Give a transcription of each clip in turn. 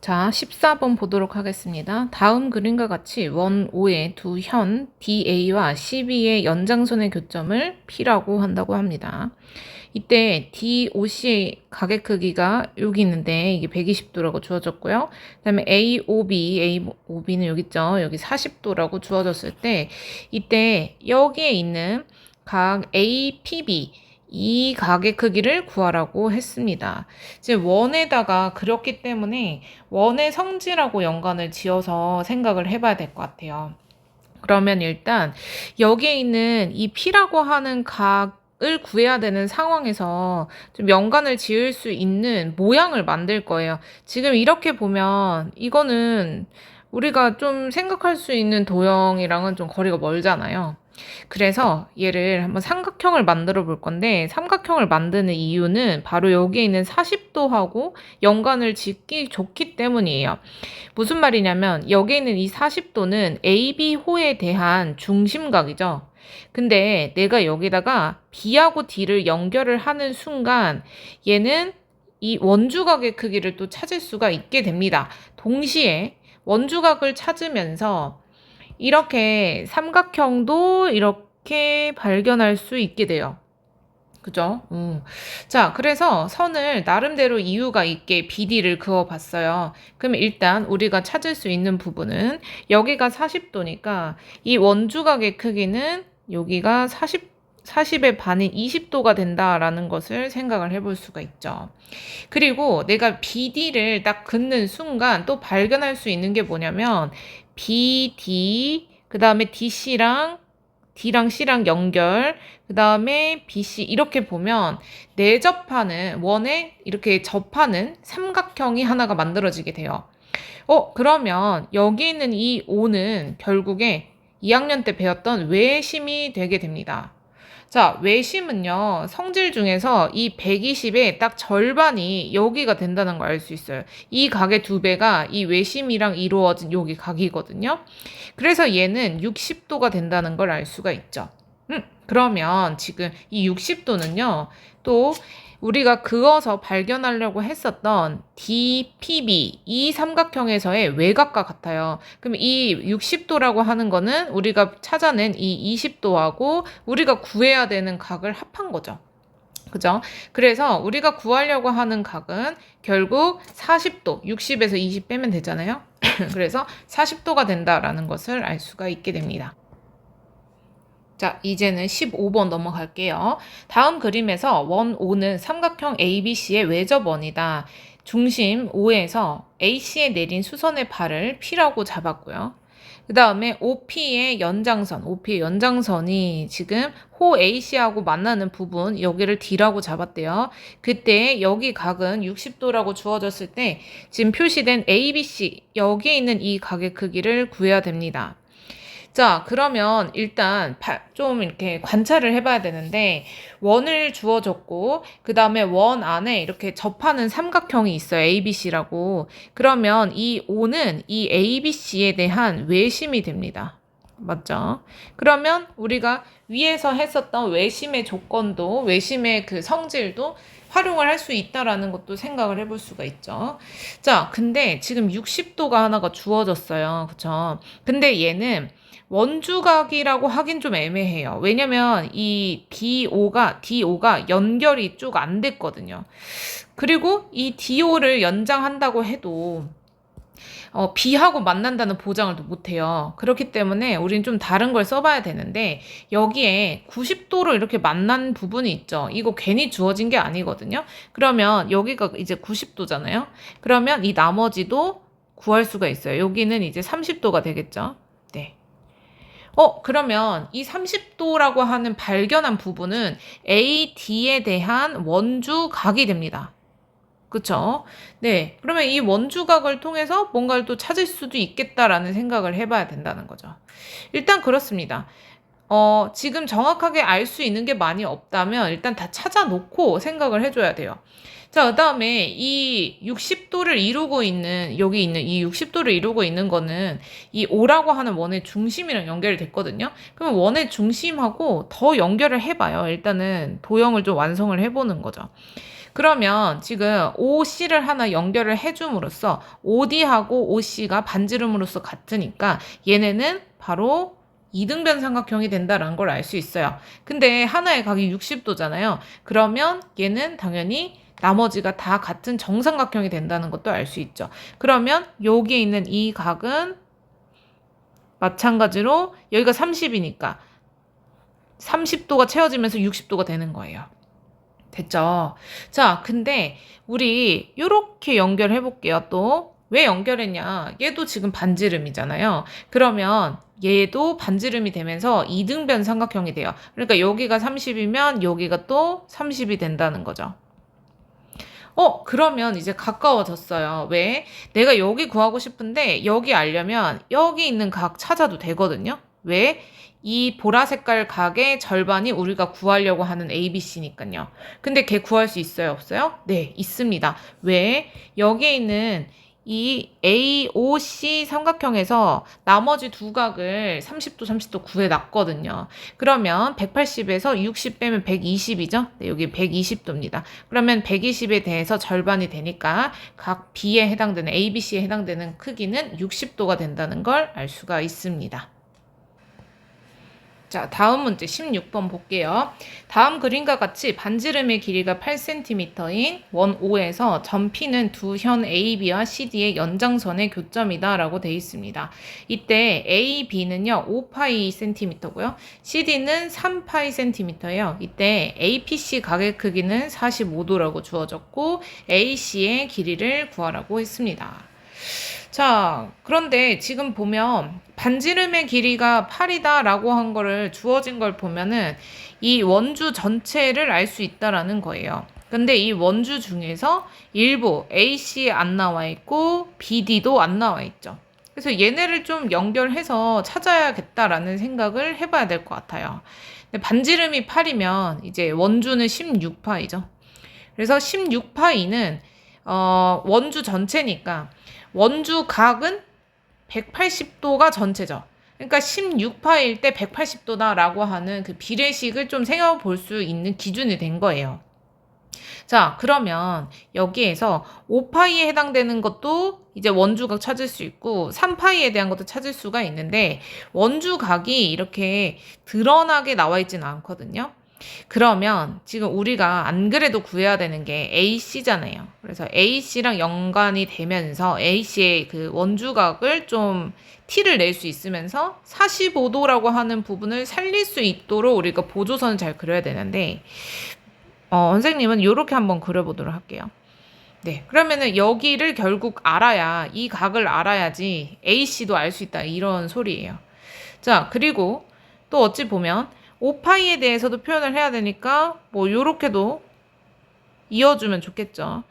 자, 14번 보도록 하겠습니다. 다음 그림과 같이 원 O의 두 현 DA와 CB의 연장선의 교점을 P라고 한다고 합니다. 이때 DOC의 가계 크기가 여기 있는데 이게 120도라고 주어졌고요. 그 다음에 AOB는 여기 있죠. 여기 40도라고 주어졌을 때 이때 여기에 있는 각 APB 이 가계 크기를 구하라고 했습니다. 이제 원에다가 그렸기 때문에 원의 성질하고 연관을 지어서 생각을 해봐야 될 것 같아요. 그러면 일단 여기에 있는 이 P라고 하는 각을 구해야 되는 상황에서 좀 연관을 지을 수 있는 모양을 만들 거예요. 지금 이렇게 보면 이거는 우리가 좀 생각할 수 있는 도형이랑은 좀 거리가 멀잖아요. 그래서 얘를 한번 삼각형을 만들어 볼 건데 삼각형을 만드는 이유는 바로 여기에 있는 40도하고 연관을 짓기 좋기 때문이에요. 무슨 말이냐면 여기에 있는 이 40도는 AB호에 대한 중심각이죠. 근데 내가 여기다가 B하고 D를 연결을 하는 순간 얘는 이 원주각의 크기를 또 찾을 수가 있게 됩니다. 동시에 원주각을 찾으면서 이렇게 삼각형도 이렇게 발견할 수 있게 돼요. 그죠? 자, 그래서 선을 나름대로 이유가 있게 BD를 그어봤어요. 그럼 일단 우리가 찾을 수 있는 부분은 여기가 40도니까 이 원주각의 크기는 여기가 40의 반인 20도가 된다라는 것을 생각을 해볼 수가 있죠. 그리고 내가 BD를 딱 긋는 순간 또 발견할 수 있는 게 뭐냐면 BD, 그 다음에 DC랑 D랑 C랑 연결, 그 다음에 BC 이렇게 보면 내접하는 원에 이렇게 접하는 삼각형이 하나가 만들어지게 돼요. 그러면 여기 있는 이 O는 결국에 2학년 때 배웠던 외심이 되게 됩니다. 자, 외심은요, 성질 중에서 이 120의 딱 절반이 여기가 된다는 걸 알 수 있어요. 이 각의 2배가 이 외심이랑 이루어진 여기 각이거든요. 그래서 얘는 60도가 된다는 걸 알 수가 있죠. 그러면 지금 이 60도는요, 또 우리가 그어서 발견하려고 했었던 DPB 이 삼각형에서의 외곽과 같아요. 그럼 이 60도라고 하는 거는 우리가 찾아낸 이 20도하고 우리가 구해야 되는 각을 합한 거죠. 그죠? 그래서 우리가 구하려고 하는 각은 결국 40도, 60에서 20 빼면 되잖아요. 그래서 40도가 된다라는 것을 알 수가 있게 됩니다. 자, 이제는 15번 넘어갈게요. 다음 그림에서 원 O는 삼각형 ABC의 외접원이다. 중심 O에서 AC에 내린 수선의 발을 P라고 잡았고요. 그 다음에 OP의 연장선이 지금 호 AC하고 만나는 부분, 여기를 D라고 잡았대요. 그때 여기 각은 60도라고 주어졌을 때 지금 표시된 ABC, 여기에 있는 이 각의 크기를 구해야 됩니다. 자, 그러면 일단 좀 이렇게 관찰을 해봐야 되는데 원을 주어줬고 그 다음에 원 안에 이렇게 접하는 삼각형이 있어요. ABC라고. 그러면 이 O는 이 ABC에 대한 외심이 됩니다. 맞죠? 그러면 우리가 위에서 했었던 외심의 조건도 외심의 그 성질도 활용을 할 수 있다라는 것도 생각을 해볼 수가 있죠. 자, 근데 지금 60도가 하나가 주어졌어요. 그쵸? 근데 얘는 원주각이라고 하긴 좀 애매해요. 왜냐면 이 DO가 연결이 쭉 안 됐거든요. 그리고 이 DO를 연장한다고 해도 B하고 만난다는 보장을 또 못해요. 그렇기 때문에 우린 좀 다른 걸 써봐야 되는데 여기에 90도로 이렇게 만난 부분이 있죠. 이거 괜히 주어진 게 아니거든요. 그러면 여기가 이제 90도잖아요. 그러면 이 나머지도 구할 수가 있어요. 여기는 이제 30도가 되겠죠. 네. 그러면 이 30도라고 하는 발견한 부분은 AD에 대한 원주각이 됩니다. 그쵸? 네. 그러면 이 원주각을 통해서 뭔가를 또 찾을 수도 있겠다라는 생각을 해봐야 된다는 거죠. 일단 그렇습니다. 지금 정확하게 알 수 있는 게 많이 없다면 일단 다 찾아놓고 생각을 해줘야 돼요. 자, 그 다음에 이 60도를 이루고 있는, 여기 있는 이 60도를 이루고 있는 거는 이 O라고 하는 원의 중심이랑 연결이 됐거든요. 그러면 원의 중심하고 더 연결을 해봐요. 일단은 도형을 좀 완성을 해보는 거죠. 그러면 지금 OC를 하나 연결을 해줌으로써 OD하고 OC가 반지름으로서 같으니까 얘네는 바로 이등변 삼각형이 된다라는 걸 알 수 있어요. 근데 하나의 각이 60도잖아요. 그러면 얘는 당연히 나머지가 다 같은 정삼각형이 된다는 것도 알 수 있죠. 그러면 여기에 있는 이 각은 마찬가지로 여기가 30이니까 30도가 채워지면서 60도가 되는 거예요. 됐죠? 자, 근데 우리 이렇게 연결해 볼게요. 또 왜 연결했냐? 얘도 지금 반지름이잖아요. 그러면 얘도 반지름이 되면서 이등변 삼각형이 돼요. 그러니까 여기가 30이면 여기가 또 30이 된다는 거죠. 그러면 이제 가까워졌어요. 왜? 내가 여기 구하고 싶은데 여기 알려면 여기 있는 각 찾아도 되거든요. 왜? 이 보라 색깔 각의 절반이 우리가 구하려고 하는 ABC니까요. 근데 걔 구할 수 있어요? 없어요? 네, 있습니다. 왜? 여기에 있는 이 AOC 삼각형에서 나머지 두 각을 30도, 30도 구해놨거든요. 그러면 180에서 60 빼면 120이죠? 네, 여기 120도입니다. 그러면 120에 대해서 절반이 되니까 각 B에 해당되는, ABC에 해당되는 크기는 60도가 된다는 걸 알 수가 있습니다. 자, 다음 문제 16번 볼게요. 다음 그림과 같이 반지름의 길이가 8cm인 원 O에서 점 P는 두 현 AB와 CD의 연장선의 교점이다 라고 되어 있습니다. 이때 AB는요 5파이 cm고요. CD는 3파이 cm예요. 이때 APC 각의 크기는 45도라고 주어졌고 AC의 길이를 구하라고 했습니다. 자, 그런데 지금 보면 반지름의 길이가 8이다 라고 한 거를 주어진 걸 보면은 이 원주 전체를 알 수 있다라는 거예요. 근데 이 원주 중에서 일부 AC 안 나와 있고 BD도 안 나와 있죠. 그래서 얘네를 좀 연결해서 찾아야겠다라는 생각을 해봐야 될 것 같아요. 근데 반지름이 8이면 이제 원주는 16파이죠. 그래서 16파이는 원주 전체니까 원주 각은 180도가 전체죠. 그러니까 16파일 때 180도다라고 하는 그 비례식을 좀 생각해 볼 수 있는 기준이 된 거예요. 자, 그러면 여기에서 5파이에 해당되는 것도 이제 원주각 찾을 수 있고 3파이에 대한 것도 찾을 수가 있는데 원주각이 이렇게 드러나게 나와 있지는 않거든요. 그러면 지금 우리가 안 그래도 구해야 되는 게 AC잖아요. 그래서 AC랑 연관이 되면서 AC의 그 원주각을 좀 T를 낼 수 있으면서 45도라고 하는 부분을 살릴 수 있도록 우리가 보조선을 잘 그려야 되는데 선생님은 이렇게 한번 그려보도록 할게요. 네, 그러면은 여기를 결국 알아야 이 각을 알아야지 AC도 알 수 있다 이런 소리예요. 자, 그리고 또 어찌 보면 5파이에 대해서도 표현을 해야 되니까 뭐 요렇게도 이어주면 좋겠죠.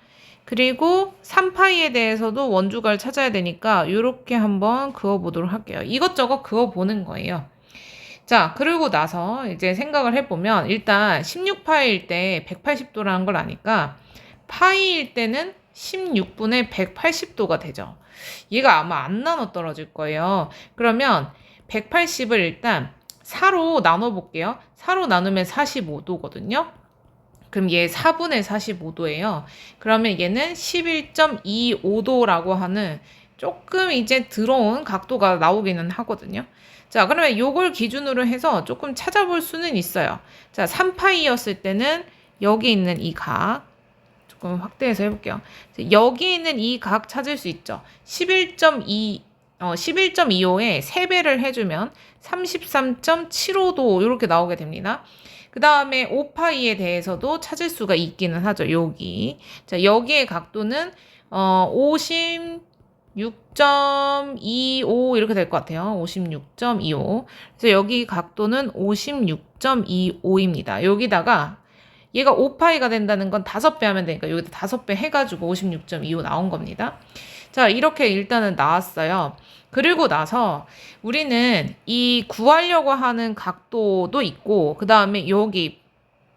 그리고 3파이에 대해서도 원주각을 찾아야 되니까 요렇게 한번 그어보도록 할게요. 이것저것 그어보는 거예요. 자, 그러고 나서 이제 생각을 해보면 일단 16파이일 때 180도라는 걸 아니까 파이일 때는 16분의 180도가 되죠. 얘가 아마 안 나눠 떨어질 거예요. 그러면 180을 일단 4로 나눠볼게요. 4로 나누면 45도거든요. 그럼 얘 4분의 45도예요. 그러면 얘는 11.25도라고 하는 조금 이제 들어온 각도가 나오기는 하거든요. 자, 그러면 요걸 기준으로 해서 조금 찾아볼 수는 있어요. 자, 3파이였을 때는 여기 있는 이 각 조금 확대해서 해볼게요. 여기 있는 이 각 찾을 수 있죠. 11.25에 3배를 해주면 33.75도 이렇게 나오게 됩니다. 그 다음에 5파이에 대해서도 찾을 수가 있기는 하죠. 여기. 자, 여기의 각도는 56.25 이렇게 될 것 같아요. 56.25. 그래서 여기 각도는 56.25입니다. 여기다가 얘가 5파이가 된다는 건 5배 하면 되니까 여기다 5배 해가지고 56.25 나온 겁니다. 자, 이렇게 일단은 나왔어요. 그리고 나서 우리는 이 구하려고 하는 각도도 있고 그 다음에 여기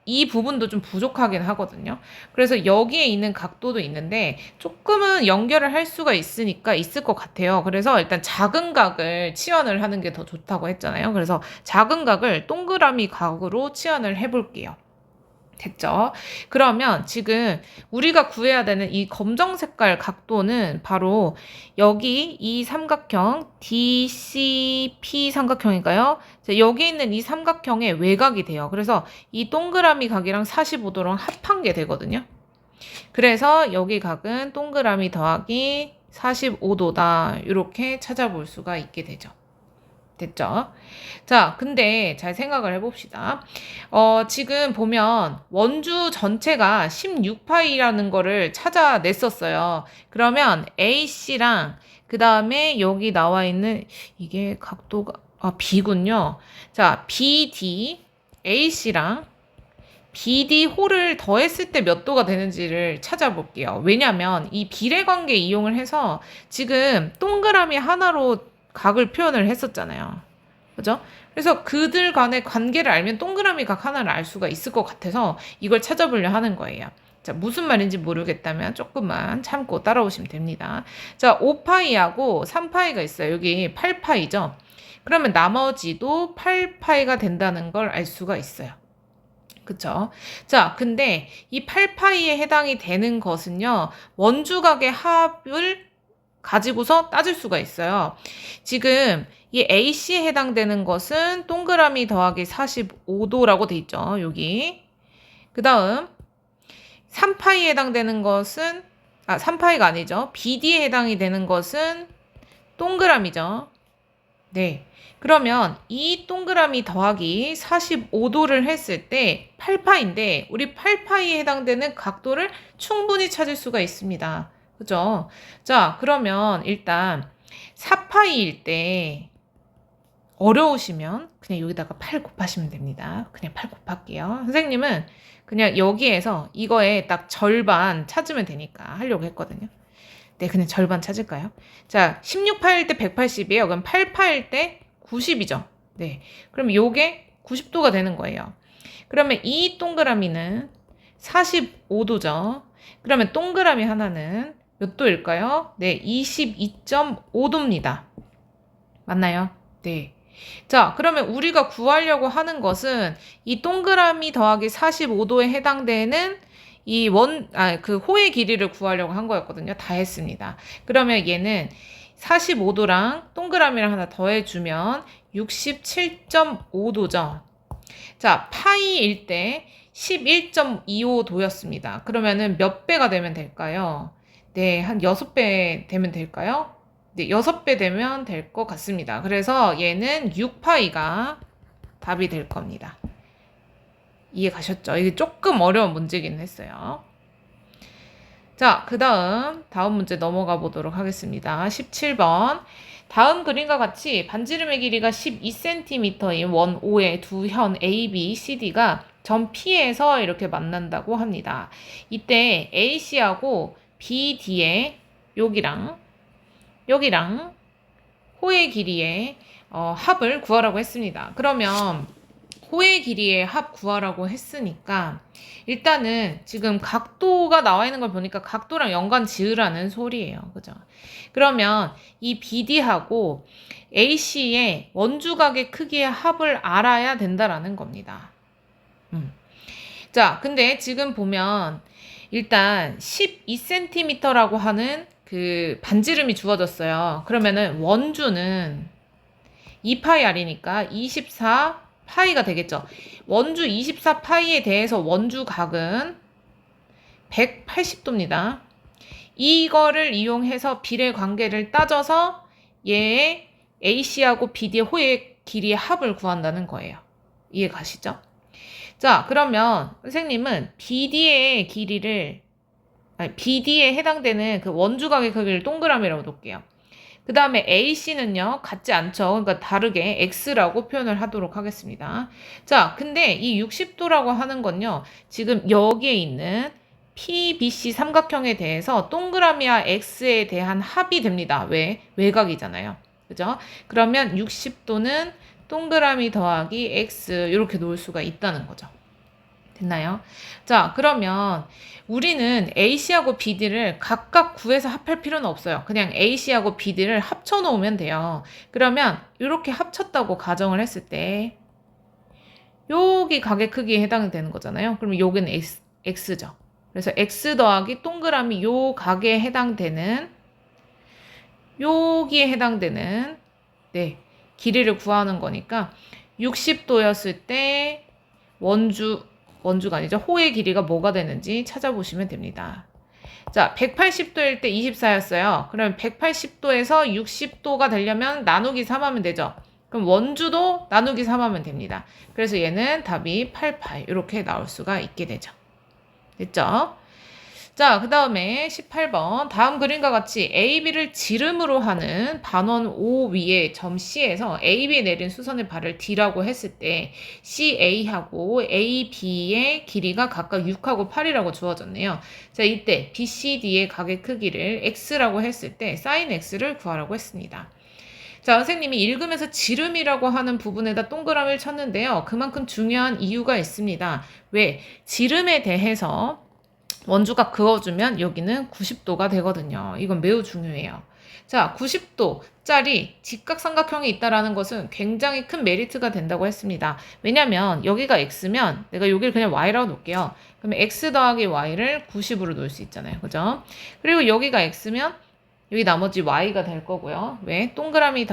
이 부분도 좀 부족하긴 하거든요. 그래서 여기에 있는 각도도 있는데 조금은 연결을 할 수가 있으니까 있을 것 같아요. 그래서 일단 작은 각을 치환을 하는 게 더 좋다고 했잖아요. 그래서 작은 각을 동그라미 각으로 치환을 해볼게요. 됐죠? 그러면 지금 우리가 구해야 되는 이 검정 색깔 각도는 바로 여기 이 삼각형 DCP 삼각형인가요? 여기 있는 이 삼각형의 외곽이 돼요. 그래서 이 동그라미 각이랑 45도랑 합한 게 되거든요. 그래서 여기 각은 동그라미 더하기 45도다. 이렇게 찾아볼 수가 있게 되죠. 됐죠? 자, 근데 잘 생각을 해봅시다. 지금 보면 원주 전체가 16파이라는 거를 찾아냈었어요. 그러면 AC랑 그 다음에 여기 나와 있는 이게 각도가 B군요. 자, BD, AC랑 BD 홀을 더했을 때 몇 도가 되는지를 찾아볼게요. 왜냐면 이 비례관계 이용을 해서 지금 동그라미 하나로 각을 표현을 했었잖아요. 그죠? 그래서 그들 간의 관계를 알면 동그라미 각 하나를 알 수가 있을 것 같아서 이걸 찾아보려 하는 거예요. 자, 무슨 말인지 모르겠다면 조금만 참고 따라오시면 됩니다. 자, 5파이하고 3파이가 있어요. 여기 8파이죠? 그러면 나머지도 8파이가 된다는 걸 알 수가 있어요. 그쵸? 자, 근데 이 8파이에 해당이 되는 것은요, 원주각의 합을 가지고서 따질 수가 있어요. 지금 이 AC에 해당되는 것은 동그라미 더하기 45도라고 돼 있죠. 여기. 그 다음 3파이에 해당되는 것은 3파이가 아니죠. BD에 해당이 되는 것은 동그라미죠. 네. 그러면 이 동그라미 더하기 45도를 했을 때 8파인데 우리 8파이에 해당되는 각도를 충분히 찾을 수가 있습니다. 그죠? 자, 그러면 일단 4파이일 때 어려우시면 그냥 여기다가 8 곱하시면 됩니다. 그냥 8 곱할게요. 선생님은 그냥 여기에서 이거에 딱 절반 찾으면 되니까 하려고 했거든요. 네, 그냥 절반 찾을까요? 자, 16파일 때 180이에요. 그럼 8파일 때 90이죠. 네. 그럼 요게 90도가 되는 거예요. 그러면 이 동그라미는 45도죠. 그러면 동그라미 하나는 몇 도일까요? 네, 22.5도입니다. 맞나요? 네. 자, 그러면 우리가 구하려고 하는 것은 이 동그라미 더하기 45도에 해당되는 그 호의 길이를 구하려고 한 거였거든요. 다 했습니다. 그러면 얘는 45도랑 동그라미랑 하나 더해주면 67.5도죠. 자, 파이일 때 11.25도였습니다. 그러면은 몇 배가 되면 될까요? 네, 한 6배 되면 될까요? 네, 6배 되면 될 것 같습니다. 그래서 얘는 6파이가 답이 될 겁니다. 이해 가셨죠? 이게 조금 어려운 문제긴 했어요. 자, 다음 문제 넘어가 보도록 하겠습니다. 17번. 다음 그림과 같이 반지름의 길이가 12cm인 원 O의 두 현 A, B, C, D가 점 P에서 이렇게 만난다고 합니다. 이때 AC하고 BD의 여기랑 호의 길이의 합을 구하라고 했습니다. 그러면 호의 길이의 합 구하라고 했으니까 일단은 지금 각도가 나와 있는 걸 보니까 각도랑 연관 지으라는 소리예요. 그죠? 그러면 이 BD하고 AC의 원주각의 크기의 합을 알아야 된다라는 겁니다. 자, 근데 지금 보면 일단 12cm라고 하는 그 반지름이 주어졌어요. 그러면은 원주는 2파이R이니까 24파이가 되겠죠. 원주 24파이에 대해서 원주각은 180도입니다. 이거를 이용해서 비례 관계를 따져서 얘의 AC하고 BD의 호의 길이의 합을 구한다는 거예요. 이해 가시죠? 자, 그러면 선생님은 BD의 BD에 해당되는 그 원주각의 크기를 동그라미라고 놓을게요. 그 다음에 AC는요, 같지 않죠. 그러니까 다르게 X라고 표현을 하도록 하겠습니다. 자, 근데 이 60도라고 하는 건요, 지금 여기에 있는 PBC 삼각형에 대해서 동그라미와 X에 대한 합이 됩니다. 왜? 외곽이잖아요. 그죠? 그러면 60도는 동그라미 더하기 X 이렇게 놓을 수가 있다는 거죠. 됐나요? 자, 그러면 우리는 AC하고 BD를 각각 구해서 합할 필요는 없어요. 그냥 AC하고 BD를 합쳐 놓으면 돼요. 그러면 이렇게 합쳤다고 가정을 했을 때 여기 가게 크기에 해당되는 거잖아요. 그럼 여기는 x죠. 그래서 x 더하기 동그라미 요 가게에 해당되는 여기에 해당되는 네, 길이를 구하는 거니까 60도였을 때 원주가 아니죠. 호의 길이가 뭐가 되는지 찾아보시면 됩니다. 자, 180도일 때 24였어요. 그럼 180도에서 60도가 되려면 나누기 3하면 되죠. 그럼 원주도 나누기 3하면 됩니다. 그래서 얘는 답이 88 이렇게 나올 수가 있게 되죠. 됐죠? 자, 그 다음에 18번. 다음 그림과 같이 AB를 지름으로 하는 반원 O 위에 점 C에서 AB에 내린 수선의 발을 D라고 했을 때 CA하고 AB의 길이가 각각 6하고 8이라고 주어졌네요. 자, 이때 BCD의 각의 크기를 X라고 했을 때 sin X를 구하라고 했습니다. 자, 선생님이 읽으면서 지름이라고 하는 부분에다 동그라미를 쳤는데요. 그만큼 중요한 이유가 있습니다. 왜? 지름에 대해서 원주가 그어주면 여기는 90도가 되거든요. 이건 매우 중요해요. 자, 90도짜리 직각삼각형이 있다라는 것은 굉장히 큰 메리트가 된다고 했습니다. 왜냐면 여기가 x면 내가 여기를 그냥 y라고 놓을게요. 그러면 x 더하기 y를 90으로 놓을 수 있잖아요. 그죠? 그리고 여기가 x면 여기 나머지 y가 될 거고요. 왜? 동그라미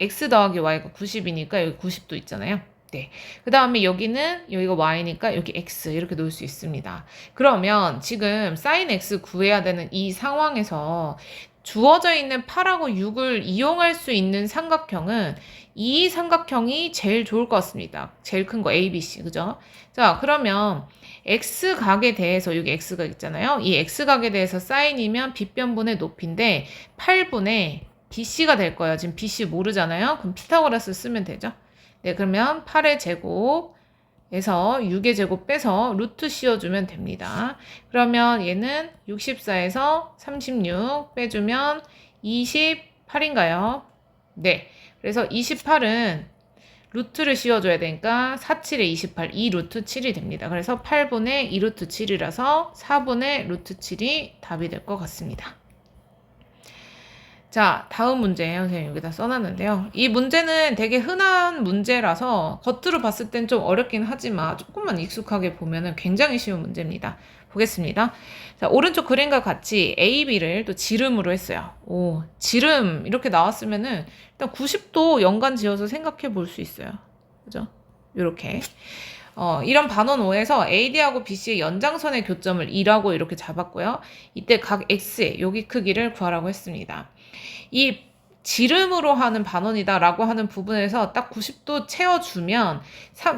x 더하기 y가 90이니까 여기 90도 있잖아요. 네. 그 다음에 여기가 y니까 여기 x 이렇게 놓을 수 있습니다. 그러면 지금 sin x 구해야 되는 이 상황에서 주어져 있는 8하고 6을 이용할 수 있는 삼각형은 이 삼각형이 제일 좋을 것 같습니다. 제일 큰 거 ABC, 그죠? 자, 그러면 x각에 대해서 여기 x각 있잖아요. 이 x각에 대해서 sin이면 빗변분의 높이인데 8분의 BC가 될 거예요. 지금 BC 모르잖아요. 그럼 피타고라스 쓰면 되죠. 네, 그러면 8의 제곱에서 6의 제곱 빼서 루트 씌워주면 됩니다. 그러면 얘는 64에서 36 빼주면 28인가요? 네, 그래서 28은 루트를 씌워줘야 되니까 47에 28, 2 루트 7이 됩니다. 그래서 8분의 2 루트 7이라서 4분의 루트 7이 답이 될 것 같습니다. 자, 다음 문제예요. 선생님 여기다 써놨는데요. 이 문제는 되게 흔한 문제라서 겉으로 봤을 땐 좀 어렵긴 하지만 조금만 익숙하게 보면은 굉장히 쉬운 문제입니다. 보겠습니다. 자, 오른쪽 그림과 같이 A, B를 또 지름으로 했어요. 오, 지름 이렇게 나왔으면은 일단 90도 연관 지어서 생각해 볼 수 있어요. 그죠? 요렇게. 이런 반원 O에서 AD하고 BC의 연장선의 교점을 2라고 이렇게 잡았고요. 이때 각 X의 여기 크기를 구하라고 했습니다. 이 지름으로 하는 반원이다라고 하는 부분에서 딱 90도 채워주면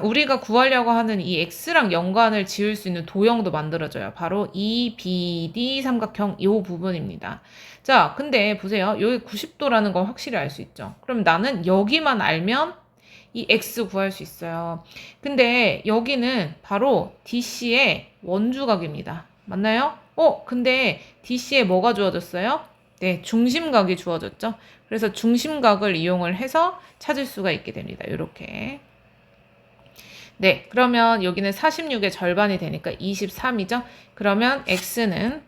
우리가 구하려고 하는 이 X랑 연관을 지을 수 있는 도형도 만들어져요. 바로 EBD 삼각형 이 부분입니다. 자, 근데 보세요. 여기 90도라는 건 확실히 알 수 있죠. 그럼 나는 여기만 알면 이 X 구할 수 있어요. 근데 여기는 바로 DC의 원주각입니다. 맞나요? 근데 DC에 뭐가 주어졌어요? 네, 중심각이 주어졌죠. 그래서 중심각을 이용을 해서 찾을 수가 있게 됩니다. 이렇게. 네, 그러면 여기는 46의 절반이 되니까 23이죠. 그러면 X는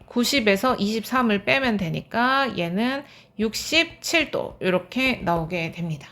90에서 23을 빼면 되니까 얘는 67도 이렇게 나오게 됩니다.